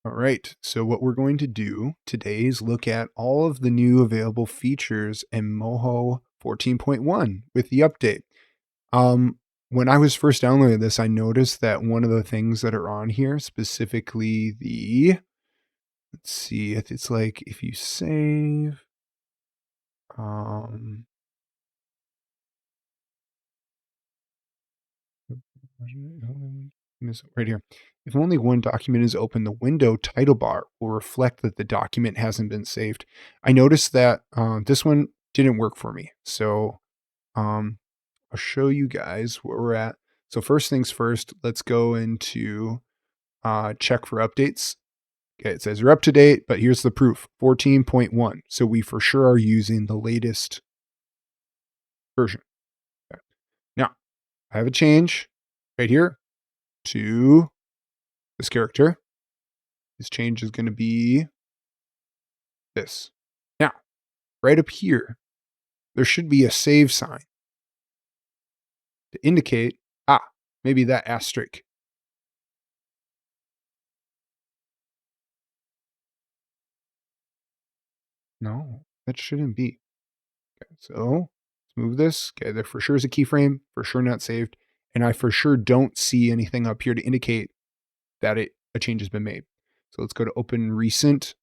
All right, so what we're going to do today is look at all of the new available features in Moho 14.1 with the update. When I was first downloading this, I noticed that one of the things that are on here, specifically let's see, it's like if you save, um, right here. If only one document is open, the window title bar will reflect that the document hasn't been saved. I noticed that this one didn't work for me. So um, I'll show you guys where we're at. So first things first, let's go into check for updates. Okay, it says you're up to date, but here's the proof, 14.1. So we for sure are using the latest version. Okay. Now, I have a change right here to this character. This change is going to be this. Now, right up here, there should be a save sign to indicate, maybe that asterisk. No, that shouldn't be. Okay, so let's move this. Okay, there for sure is a keyframe, for sure not saved. And I for sure don't see anything up here to indicate that a change has been made. So let's go to open recent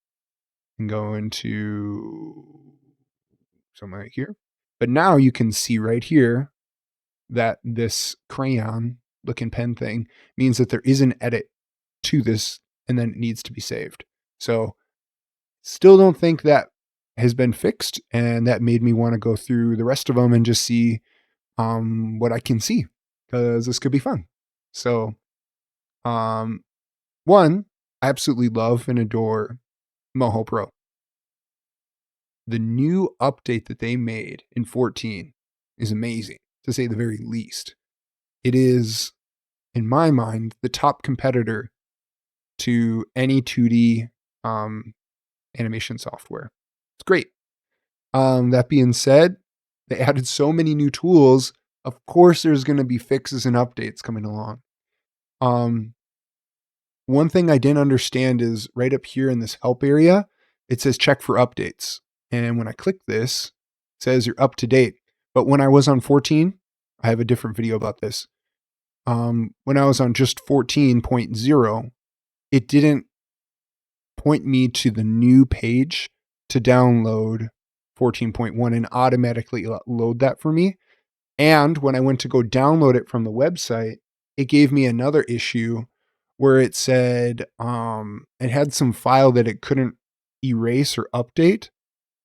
and go into something like here. But now you can see right here that this crayon looking pen thing means that there is an edit to this and then it needs to be saved. So still don't think that has been fixed, and that made me want to go through the rest of them and just see what I can see, because this could be fun. So one, I absolutely love and adore Moho Pro. The new update that they made in 14 is amazing, to say the very least. It is, in my mind, the top competitor to any 2D animation software. It's great. That being said, they added so many new tools. Of course, there's going to be fixes and updates coming along. One thing I didn't understand is right up here in this help area, it says check for updates. And when I click this, it says you're up to date. But when I was on 14, I have a different video about this. When I was on just 14.0, it didn't point me to the new page to download 14.1 and automatically load that for me. And when I went to go download it from the website, it gave me another issue where it said it had some file that it couldn't erase or update.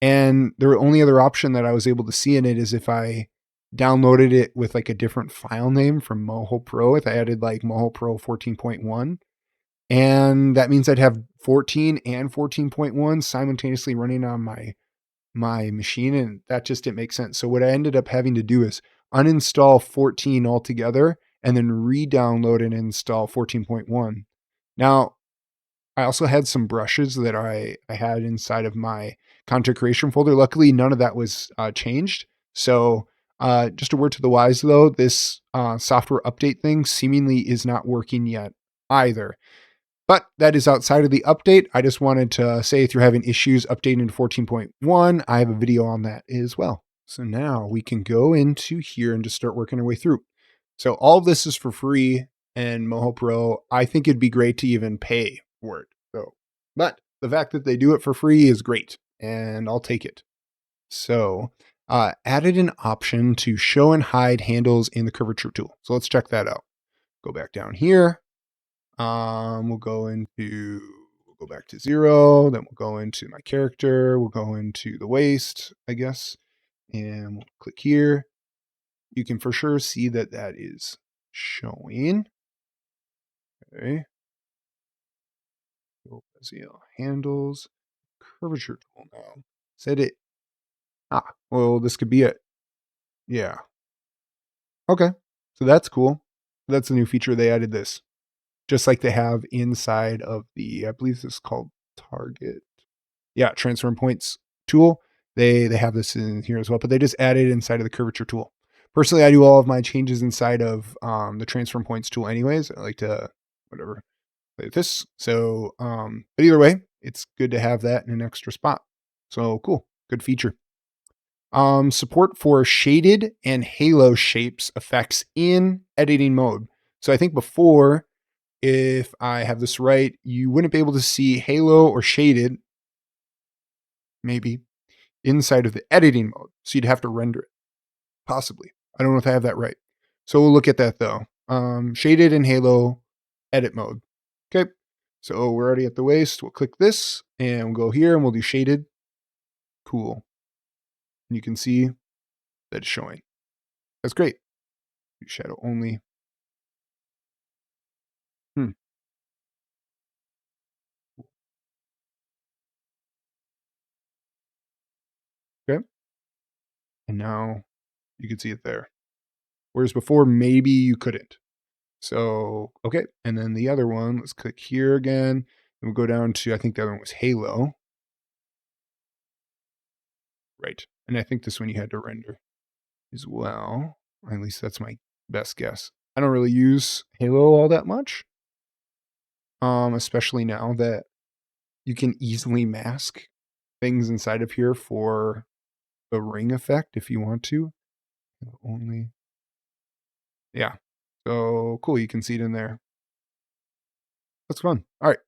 And the only other option that I was able to see in it is if I downloaded it with like a different file name from Moho Pro, if I added like Moho Pro 14.1. And that means I'd have 14 and 14.1 simultaneously running on my machine, and that just didn't make sense. So what I ended up having to do is uninstall 14 altogether and then re-download and install 14.1. Now, I also had some brushes that I had inside of my content creation folder. Luckily, none of that was changed. So just a word to the wise, though, this software update thing seemingly is not working yet either. But that is outside of the update. I just wanted to say if you're having issues updating to 14.1, I have a video on that as well. So now we can go into here and just start working our way through. So all of this is for free and Moho Pro. I think it'd be great to even pay for it. But the fact that they do it for free is great, and I'll take it. So added an option to show and hide handles in the curvature tool. So let's check that out. Go back down here. We'll go back to 0, then we'll go into my character, we'll go into the waist, I guess, and we'll click here. You can for sure see that that is showing. Okay. Bezier handles, curvature tool now. Said it. Well, this could be it. Yeah. Okay. So that's cool. That's a new feature. They added this. Just like they have inside of the, I believe this is called target. Yeah, transform points tool. They have this in here as well, but they just added inside of the curvature tool. Personally, I do all of my changes inside of the transform points tool anyways. I like to, whatever, play with this. So, but either way, it's good to have that in an extra spot. So cool, good feature. Support for shaded and halo shapes effects in editing mode. So I think before, if I have this right, you wouldn't be able to see halo or shaded, maybe, inside of the editing mode. So you'd have to render it, possibly. I don't know if I have that right. So we'll look at that though. Shaded and halo edit mode. Okay. So we're already at the waist. We'll click this and we'll go here and we'll do shaded. Cool. And you can see that it's showing. That's great. Do shadow only. Hmm. Okay. And now you can see it there. Whereas before, maybe you couldn't. So, okay. And then the other one, let's click here again. And we'll go down to, I think the other one was halo. Right. And I think this one you had to render as well. Or at least that's my best guess. I don't really use halo all that much. Especially now that you can easily mask things inside of here for the ring effect if you want to. Only. Yeah. So cool. You can see it in there. That's fun. All right.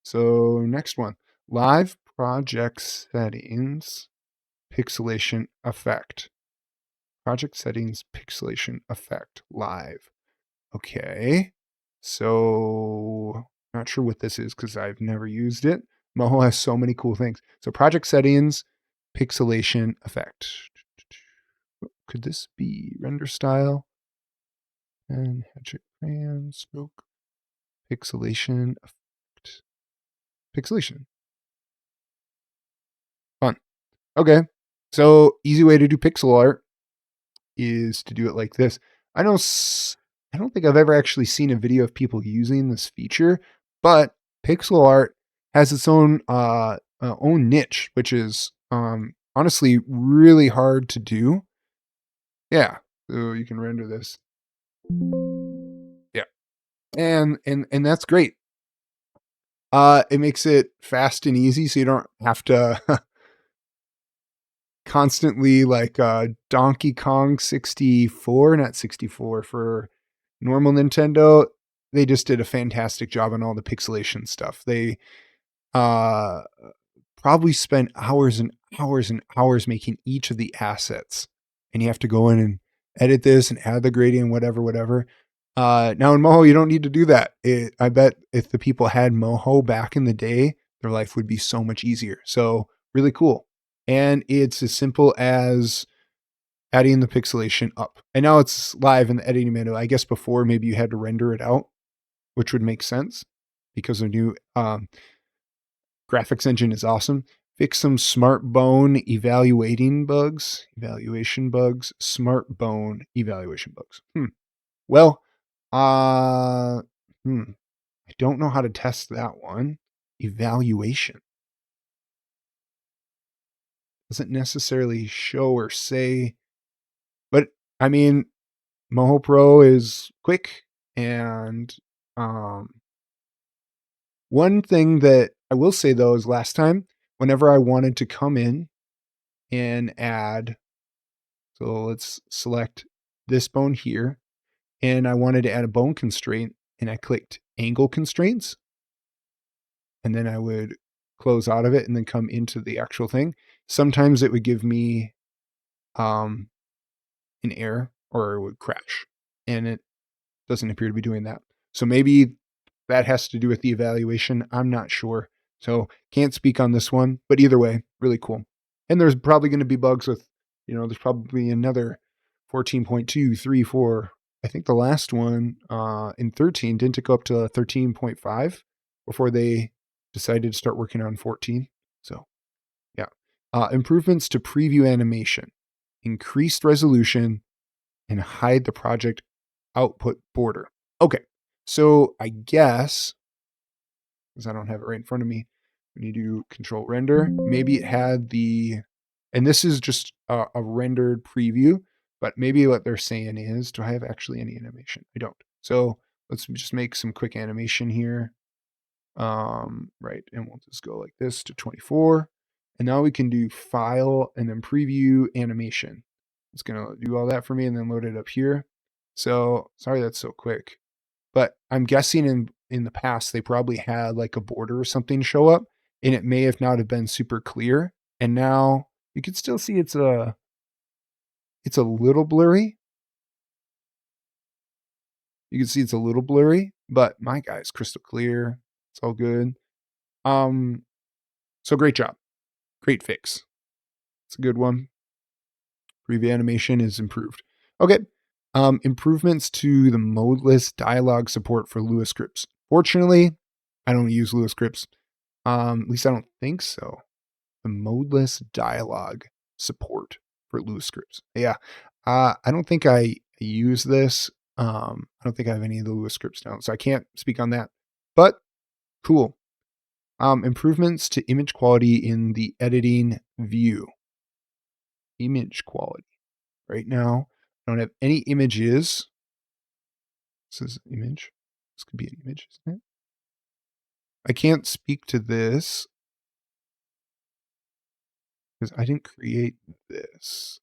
So next one, live project settings, pixelation effect. Project settings, pixelation effect, live. Okay. So not sure what this is because I've never used it. Moho has so many cool things. So project settings, pixelation effect. Could this be render style? And hatchet crayon, stroke, pixelation effect. Pixelation. Fun. Okay. So easy way to do pixel art is to do it like this. I know I don't think I've ever actually seen a video of people using this feature, but pixel art has its own niche, which is honestly really hard to do. Yeah. So you can render this. Yeah. And that's great. It makes it fast and easy so you don't have to constantly like Donkey Kong 64, not 64 for normal Nintendo. They just did a fantastic job on all the pixelation stuff. They uh probably spent hours and hours and hours making each of the assets. And you have to go in and edit this and add the gradient, whatever. Now in Moho, you don't need to do that. I bet if the people had Moho back in the day, their life would be so much easier. So really cool. And it's as simple as adding the pixelation up. And now it's live in the editing menu. I guess before maybe you had to render it out, which would make sense because the new graphics engine is awesome. Fix some smart bone evaluation bugs, smart bone evaluation bugs. Well, I don't know how to test that one. Evaluation doesn't necessarily show or say, but I mean, Moho Pro is quick. And one thing that I will say though is last time, whenever I wanted to come in and add, so let's select this bone here, and I wanted to add a bone constraint, and I clicked angle constraints, and then I would close out of it and then come into the actual thing. Sometimes it would give me an error or it would crash, and it doesn't appear to be doing that. So maybe that has to do with the evaluation. I'm not sure. So can't speak on this one, but either way, really cool. And there's probably going to be bugs with, there's probably another 14.2, 3, 4. I think the last one in 13 didn't it go up to 13.5 before they decided to start working on 14. So yeah. Improvements to preview animation, increased resolution, and hide the project output border. Okay. So I guess, because I don't have it right in front of me, when you do control render, maybe it had and this is just a rendered preview, but maybe what they're saying is, do I have actually any animation? I don't. So let's just make some quick animation here. Right, and we'll just go like this to 24. And now we can do file and then preview animation. It's gonna do all that for me and then load it up here. So sorry that's so quick. But I'm guessing in the past they probably had like a border or something show up and it may have not have been super clear. And now you can still see it's a little blurry. You can see it's a little blurry, but my guy's crystal clear. It's all good. So great job. Great fix. It's a good one. Preview animation is improved. Okay. Improvements to the modeless dialog support for Lua scripts. Fortunately, I don't use Lua scripts. At least I don't think so. The modeless dialog support for Lua scripts. Yeah. I don't think I use this. I don't think I have any of the Lua scripts down, so I can't speak on that. But cool. Improvements to image quality in the editing view. Image quality. Right now, I don't have any images. This is an image. This could be an image, isn't it? I can't speak to this because I didn't create this.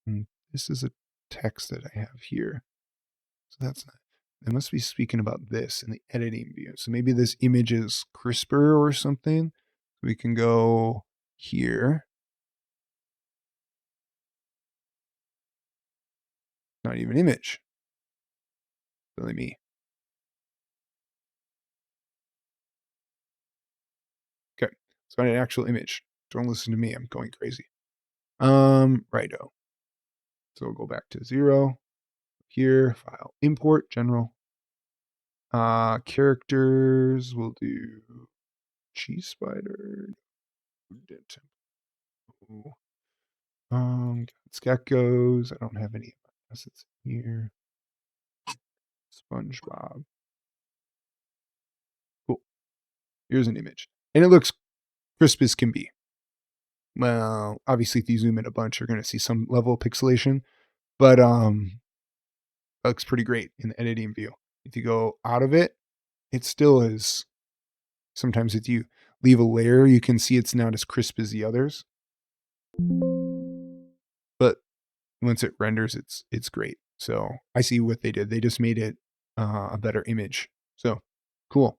And this is a text that I have here. So that's not, they must be speaking about this in the editing view. So maybe this image is crisper or something. We can go here. Not even image. Silly me. Okay. Let's find an actual image. Don't listen to me. I'm going crazy. Righto. So we'll go back to 0. Here, file, import, general. Characters, we'll do cheese spider. It's geckos. I don't have any assets here. SpongeBob. Cool. Here's an image. And it looks crisp as can be. Well, obviously if you zoom in a bunch, you're gonna see some level of pixelation. But it looks pretty great in the editing view. If you go out of it, it still is. Sometimes if you leave a layer, you can see it's not as crisp as the others. But once it renders, it's great. So I see what they did. They just made it a better image. So cool.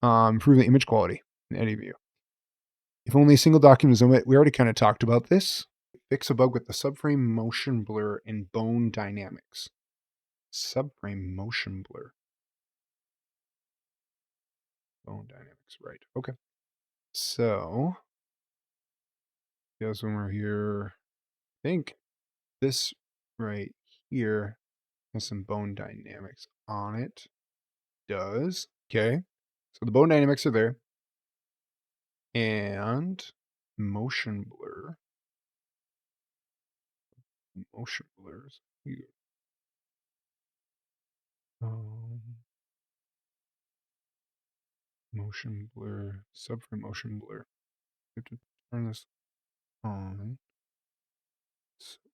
Improve the image quality in any view. If only a single document is omitted, we already kind of talked about this. Fix a bug with the subframe motion blur in bone dynamics. Subframe motion blur. Bone dynamics, right. Okay. So, yes, when we're here, I think this right here has some bone dynamics on it. Does. Okay. So the bone dynamics are there. And motion blur. Motion blurs here. Motion blur, subframe motion blur. We have to turn this on.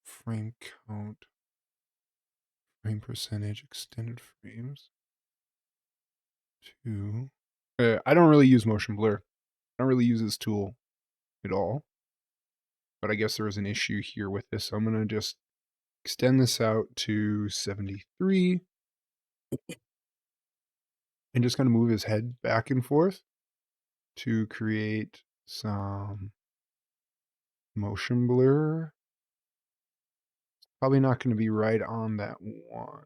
Frame count, frame percentage, extended frames. 2. I don't really use motion blur. I don't really use this tool at all. But I guess there was an issue here with this. So I'm going to just extend this out to 73 and just kind of move his head back and forth to create some motion blur. Probably not going to be right on that one.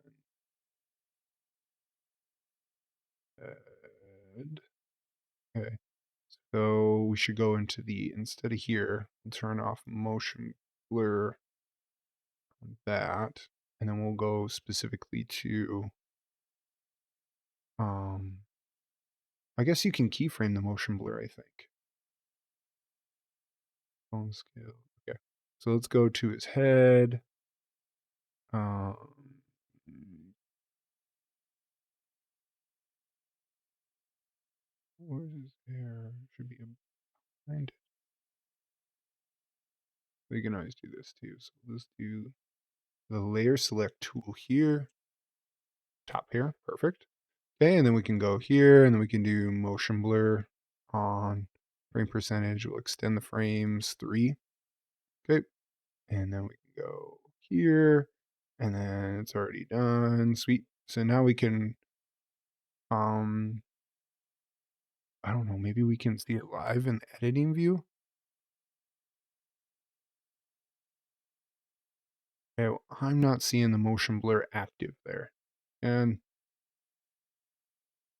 Okay. So we should go into the, instead of here, we'll turn off motion blur on that. And then we'll go specifically to, I guess you can keyframe the motion blur, I think. Phone scale. Okay. So let's go to his head. What is there? Should be behind it. We can always do this too. So let's do the layer select tool here. Top here. Perfect. Okay, and then we can go here and then we can do motion blur on frame percentage. We'll extend the frames 3. Okay, and then we can go here and then it's already done. Sweet. So now we can, I don't know, maybe we can see it live in the editing view. Okay, well, I'm not seeing the motion blur active there. And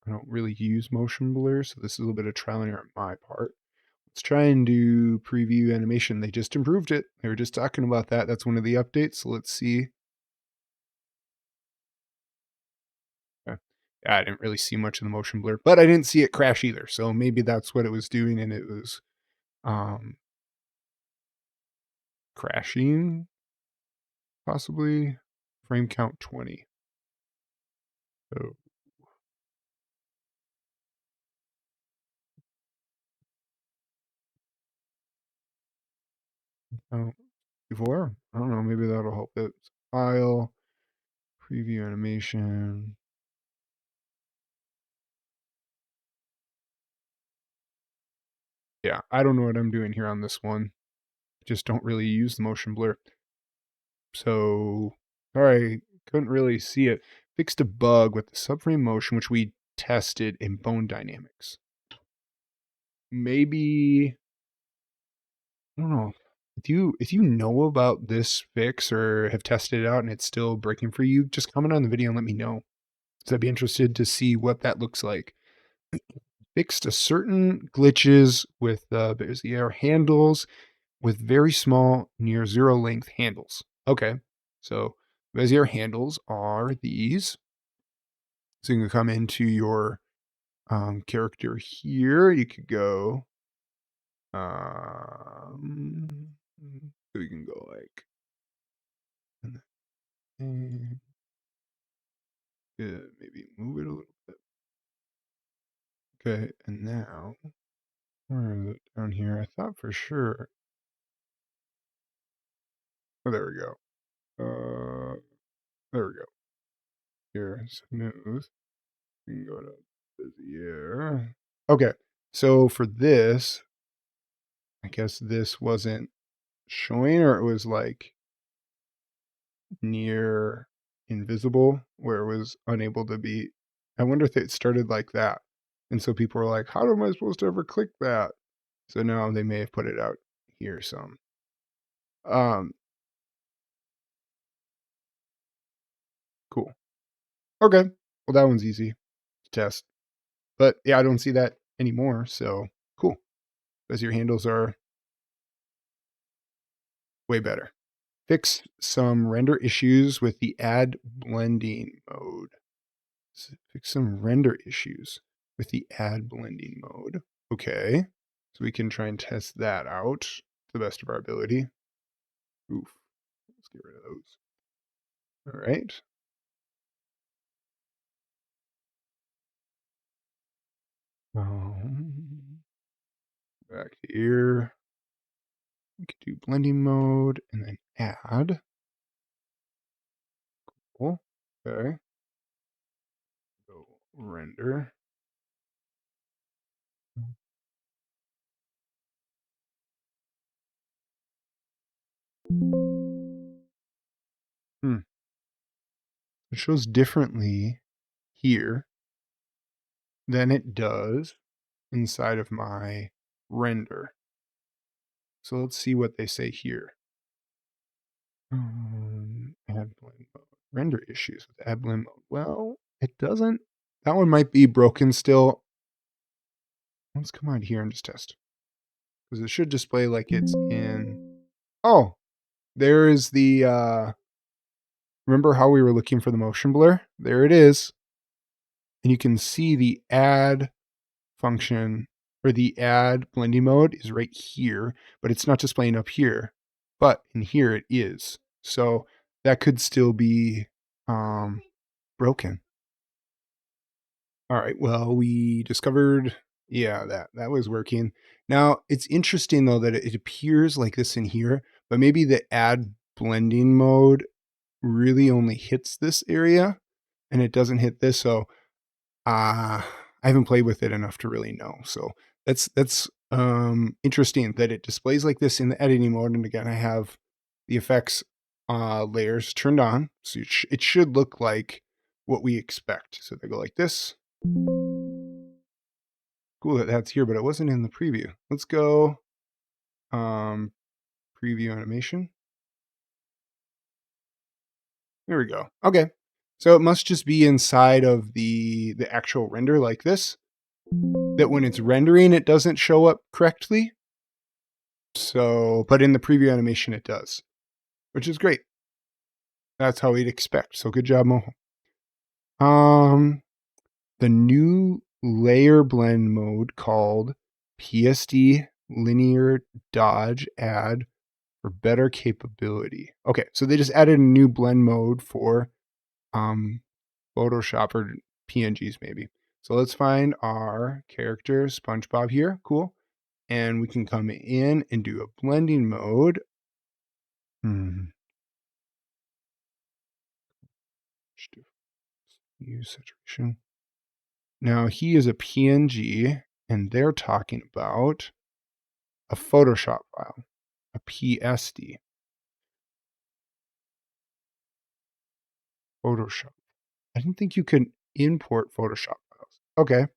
I don't really use motion blur, so this is a little bit of trial and error on my part. Let's try and do preview animation. They just improved it. They were just talking about that. That's one of the updates. So let's see. Okay. Yeah, I didn't really see much of the motion blur, but I didn't see it crash either. So maybe that's what it was doing and it was um, crashing, possibly. Frame count 20. So, oh, before? I don't know. Maybe that'll help it. File, preview animation. Yeah, I don't know what I'm doing here on this one. Just don't really use the motion blur. So, sorry, couldn't really see it. Fixed a bug with the subframe motion, which we tested in Bone Dynamics. Maybe, I don't know. If you know about this fix or have tested it out and it's still breaking for you, just comment on the video and let me know. Because I'd be interested to see what that looks like. Fixed a certain glitches with bezier handles with very small near zero length handles. Okay, so bezier handles are these. So you can come into your character here. You could go, so you can go like, and maybe move it a little bit. Okay, and now, where is it down here? I thought for sure. Oh, there we go. There we go. Here, smooth. We can go to Bezier. Okay, so for this, I guess this wasn't showing, or it was like near invisible, where it was unable to be. I wonder if it started like that. And so people were like, how am I supposed to ever click that? So now they may have put it out here some. Um, cool. Okay. Well, that one's easy to test. But yeah, I don't see that anymore. So cool. Because your handles are way better. Fix some render issues with the add blending mode. Fix some render issues with the add blending mode. Okay. So we can try and test that out to the best of our ability. Oof. Let's get rid of those. All right. Back here. We could do blending mode and then add. Cool. Okay. Go render. It shows differently here than it does inside of my render. So let's see what they say here. Add blend mode. Render issues with add blend mode. Well, it doesn't. That one might be broken still. Let's come out here and just test. Because it should display like it's in. Oh, there is the. Remember how we were looking for the motion blur? There it is. And you can see the add function or the add blending mode is right here, but it's not displaying up here. But in here it is. So that could still be broken. All right. Well, we discovered, yeah, that was working. Now it's interesting though that it appears like this in here, but maybe the add blending mode really only hits this area and it doesn't hit this. So I haven't played with it enough to really know. So that's interesting that it displays like this in the editing mode. And again, I have the effects layers turned on, so it should look like what we expect. So they go like this. Cool that that's here, but it wasn't in the preview. Let's go preview animation. There we go. Okay. So it must just be inside of the actual render like this, that when it's rendering, it doesn't show up correctly. So, but in the preview animation, it does, which is great. That's how we'd expect. So good job, Moho. The new layer blend mode called PSD Linear Dodge add for better capability. Okay, so they just added a new blend mode for Photoshop or PNGs maybe. So let's find our character SpongeBob here. Cool. And we can come in and do a blending mode. Use saturation. Now he is a PNG, and they're talking about a Photoshop file, a PSD. Photoshop. I didn't think you could import Photoshop files. Okay.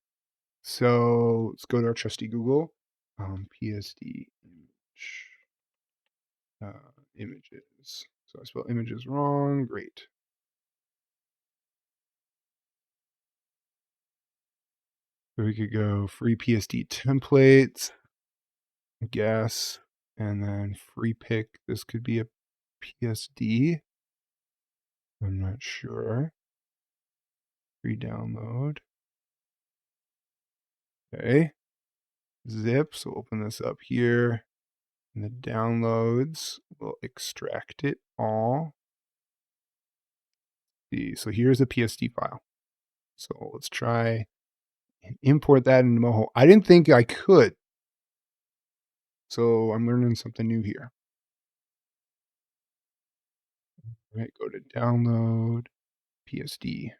So let's go to our trusty Google. PSD image, images. So I spelled images wrong. Great. So we could go free PSD templates, I guess, and then free pick. This could be a PSD. I'm not sure. Free download. Okay. Zip. So open this up here. And the downloads will extract it all. See, so here's a PSD file. So let's try and import that into Moho. I didn't think I could. So I'm learning something new here. All right, go to download PSD.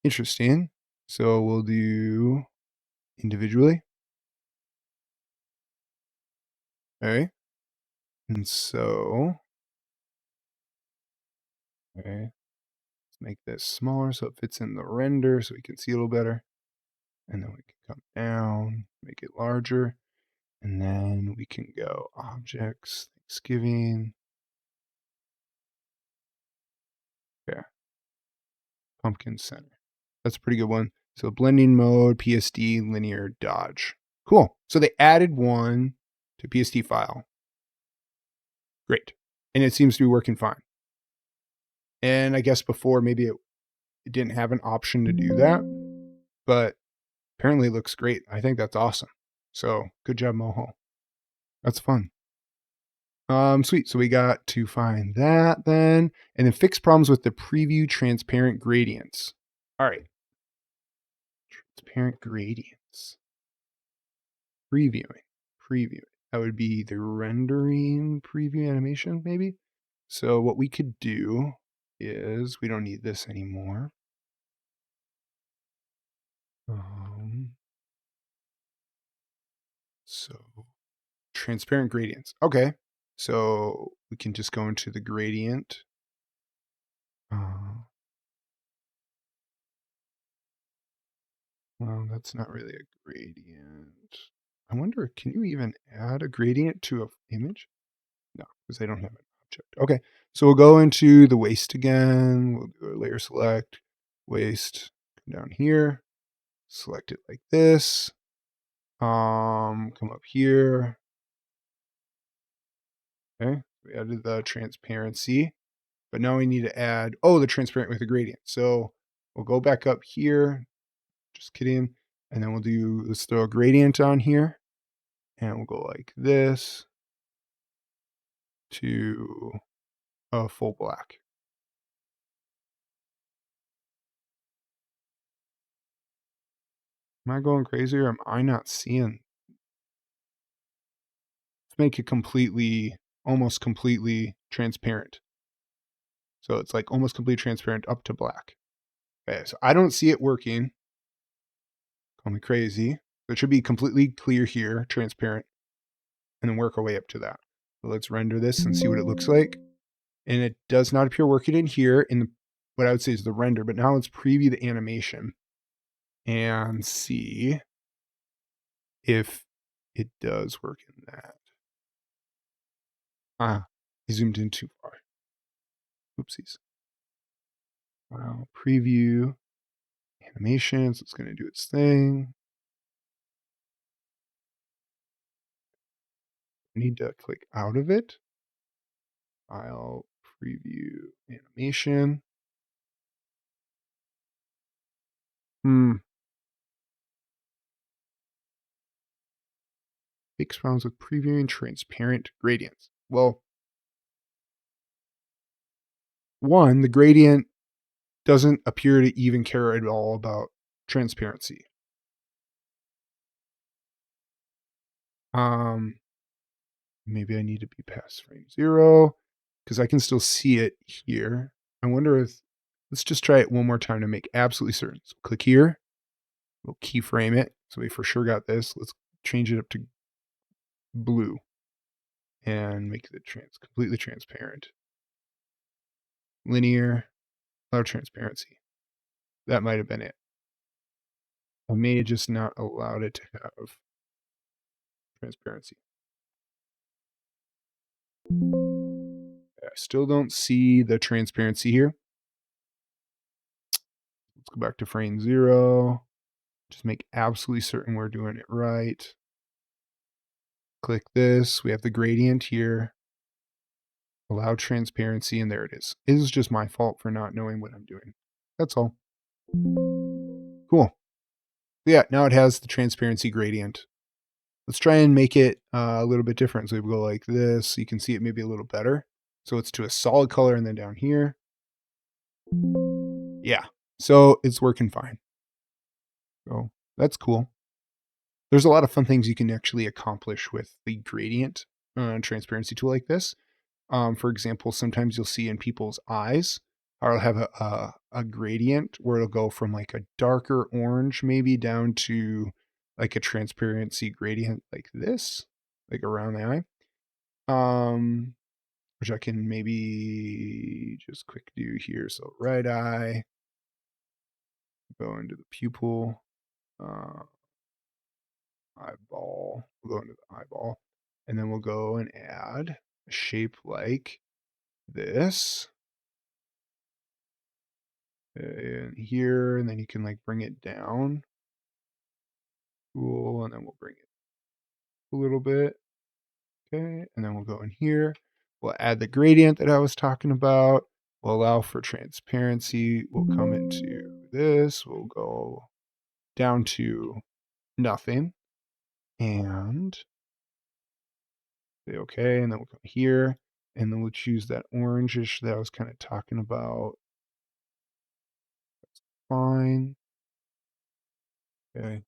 Interesting. So we'll do individually. Okay. And so, okay, let's make this smaller so it fits in the render so we can see a little better. And then we can come down, make it larger. And then we can go objects, Thanksgiving. Yeah. Pumpkin center. That's a pretty good one. So blending mode, PSD Linear Dodge. Cool. So they added one to PSD file. Great. And it seems to be working fine. And I guess before maybe it didn't have an option to do that, but apparently it looks great. I think that's awesome. So good job, Moho. That's fun. Sweet. So we got to find that then, and then fix problems with the preview transparent gradients. All right. Transparent gradients. Previewing. That would be the rendering preview animation, maybe. So what we could do is we don't need this anymore. So transparent gradients. Okay. So we can just go into the gradient. Well, that's not really a gradient. I wonder, can you even add a gradient to an image? No, because they don't have an object. Okay, so we'll go into the waist again. We'll do a layer select, waist, come down here, select it like this. Come up here. Okay, we added the transparency, but now we need to add, the transparent with a gradient. So we'll go back up here. Just kidding. And then let's throw a gradient on here. And we'll go like this to a full black. Am I going crazy or am I not seeing? Let's make it almost completely transparent. So it's like almost completely transparent up to black. Okay, so I don't see it working. Call me crazy. It should be completely clear here, transparent, and then work our way up to that. So let's render this and see what it looks like. And it does not appear working in here in the, what I would say is the render, but now let's preview the animation and see if it does work in that. Ah, I zoomed in too far. Oopsies. Wow, preview animations. It's going to do its thing. I need to click out of it. File, preview, animation. Fix problems with previewing transparent gradients. Well, one, the gradient doesn't appear to even care at all about transparency. Maybe I need to be past frame 0 because I can still see it here. I wonder if, let's just try it one more time to make absolutely certain. So click here, we'll keyframe it. So we for sure got this. Let's change it up to blue and make it completely transparent. Linear, allow transparency. That might have been it. I may have just not allowed it to have transparency. I still don't see the transparency here. Let's go back to frame 0. Just make absolutely certain we're doing it right. Click this. We have the gradient here. Allow transparency, and there it is. It is just my fault for not knowing what I'm doing. That's all. Cool. Yeah, now it has the transparency gradient. Let's try and make it a little bit different. So we go like this. So you can see it maybe a little better. So it's to a solid color, and then down here. Yeah, so it's working fine. So that's cool. There's a lot of fun things you can actually accomplish with the gradient transparency tool like this. For example, sometimes you'll see in people's eyes, I'll have a gradient where it'll go from like a darker orange maybe down to like a transparency gradient like this, like around the eye. Which I can maybe just quick do here. So right eye, go into the pupil, eyeball, we'll go into the eyeball, and then we'll go and add a shape like this. And here, and then you can like bring it down. Cool, and then we'll bring it a little bit. Okay, and then we'll go in here. We'll add the gradient that I was talking about. We'll allow for transparency. We'll come into this. We'll go down to nothing. And say okay, and then we'll come here. And then we'll choose that orangish that I was kind of talking about. That's fine. Okay.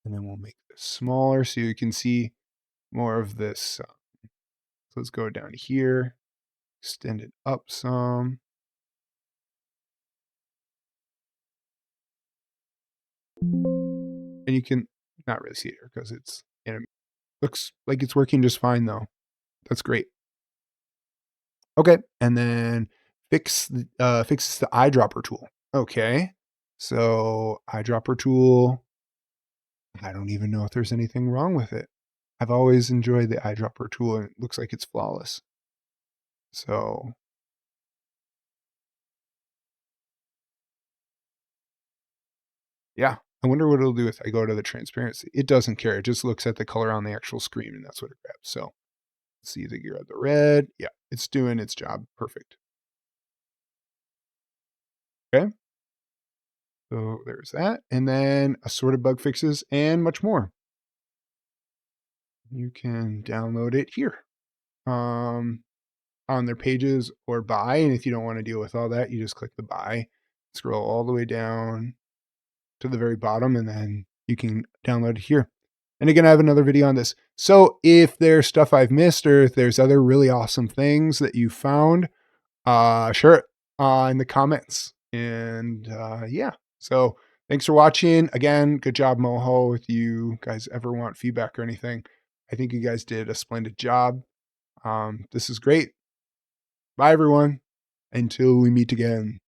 And then we'll make this smaller so you can see more of this. So let's go down here, extend it up some. And you can not really see it here because it's looks like it's working just fine though. That's great. Okay, and then fixes the eyedropper tool. Okay, so eyedropper tool. I don't even know if there's anything wrong with it. I've always enjoyed the eyedropper tool, and it looks like it's flawless. So yeah, I wonder what it'll do if I go to the transparency. It doesn't care. It just looks at the color on the actual screen, and that's what it grabs. So let's see the gear of the red. Yeah, it's doing its job. Perfect. Okay. So there's that. And then assorted bug fixes and much more. You can download it here on their pages or buy. And if you don't want to deal with all that, you just click the buy, scroll all the way down to the very bottom, and then you can download it here. And again, I have another video on this. So if there's stuff I've missed or if there's other really awesome things that you found, share it in the comments. And yeah, so thanks for watching. Again, good job, Moho. If you guys ever want feedback or anything, I think you guys did a splendid job. This is great. Bye, everyone. Until we meet again.